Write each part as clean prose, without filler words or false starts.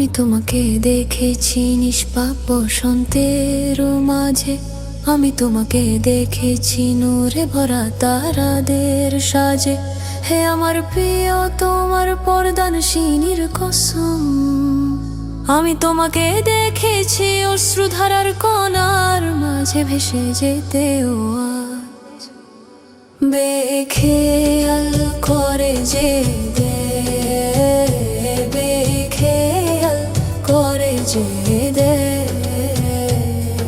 আমি তোমাকে দেখেছি নিষ্পাপ বসন্তের মাঝে, আমি তোমাকে দেখেছি নূরে ভরা তারাদের সাজে। হে আমার প্রিয়, তোমার পরদানশিনীর কসম, আমি তোমাকে দেখেছি অশ্রুধারার কণার মাঝে ভেসে যেতেও আজ। বেখেয়াল করে যে দে, বেখেয়াল করে যে দে,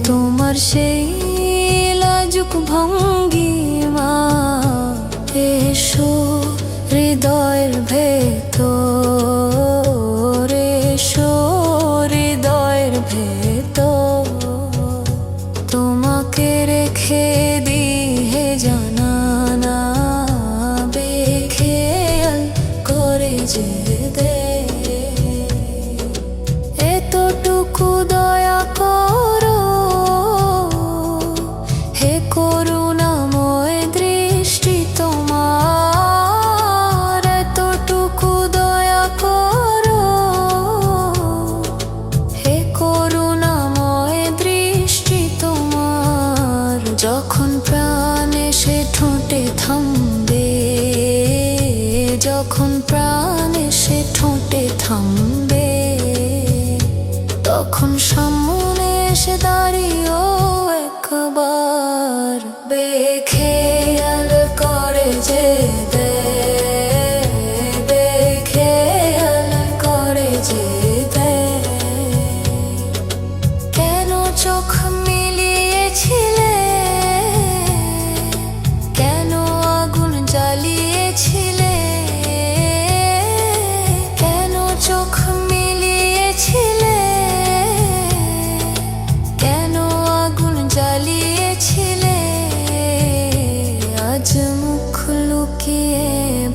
তোমার সেই লাজুক ভঙ্গিমা। এসো হৃদয়ের ভেতর, এসো হৃদয়ের ভেতর, তোমাকে রেখে দিয়ে জানানা বেখেয়াল করে যে দে। এতটুকু দয়া করো হে করুণাময় দৃষ্টি তোমার, এতটুকু দয়া করো হে করুণাময় দৃষ্টি তোমার। যখন প্রাণ এসে ঠোঁটে থামবে, যখন প্রাণ এসে ঠোঁটে থামবে, তখন সামনে এসে দাঁড়িয়েও একবার বেখেয়াল করে যে দে, বেখেয়াল করে যে দে। কেন চোখ মিলিয়েছিলে, কেন আগুন জ্বালিয়েছিলে, কেন চোখ মিলিয়েছিলে, কেন আগুন জ্বালিয়েছিলে। আজ মুখ লুকিয়ে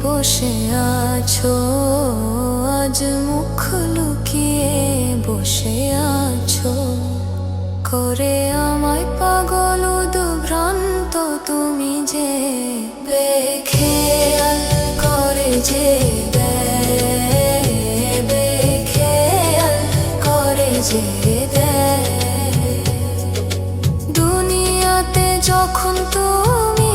বসে আছো, আজ মুখ লুকিয়ে বসে আছো, করে আমায় পাগল দুভ্রান্ত তুমি যে। বেখেয়াল করে যে দে, বেখেয়াল করে যে দে। দুনিয়াতে যখন তুমি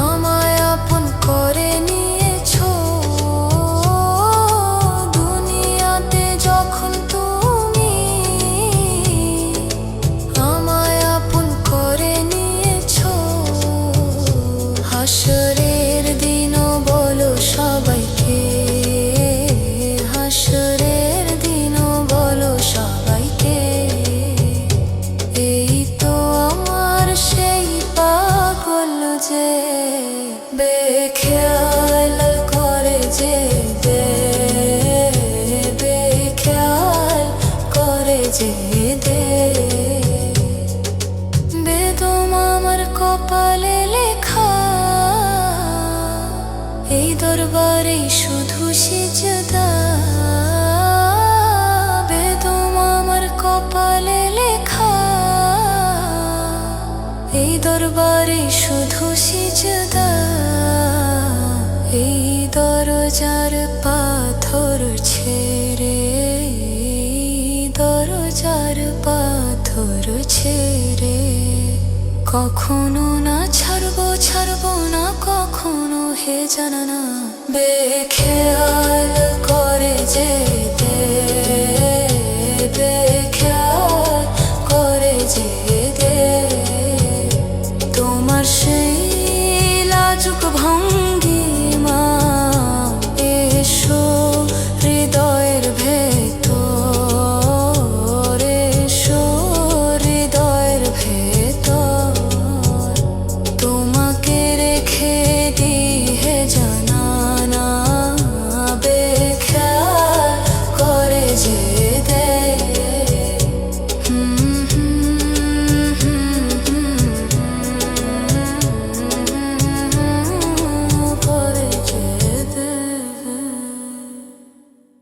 আমায় আপন করে নিয়েছো, দুনিয়াতে যখন তুমি আমায় আপন করে নিয়েছো, হাসরের দিনও বলো সবাইকে, হাসরের দিনও বলো সবাইকে, এই তো আমার সেই পাগল যে বেখেয়াল করে যে দে, বেখেয়াল করে যে দে। বেদম আমার কপালে লেখা, এই দরবারে শুধু সিজদা। বেদম আমার কপালে লেখা, এই দরবারে শুধু সিজদা। এই দরজার পাথর ছেড়ে, এই দরজার পাথর ছেড়ে, কখনো না ছাড়বো, ছাড়বো না কখনো হে জানানা। বেখেয়াল করে যে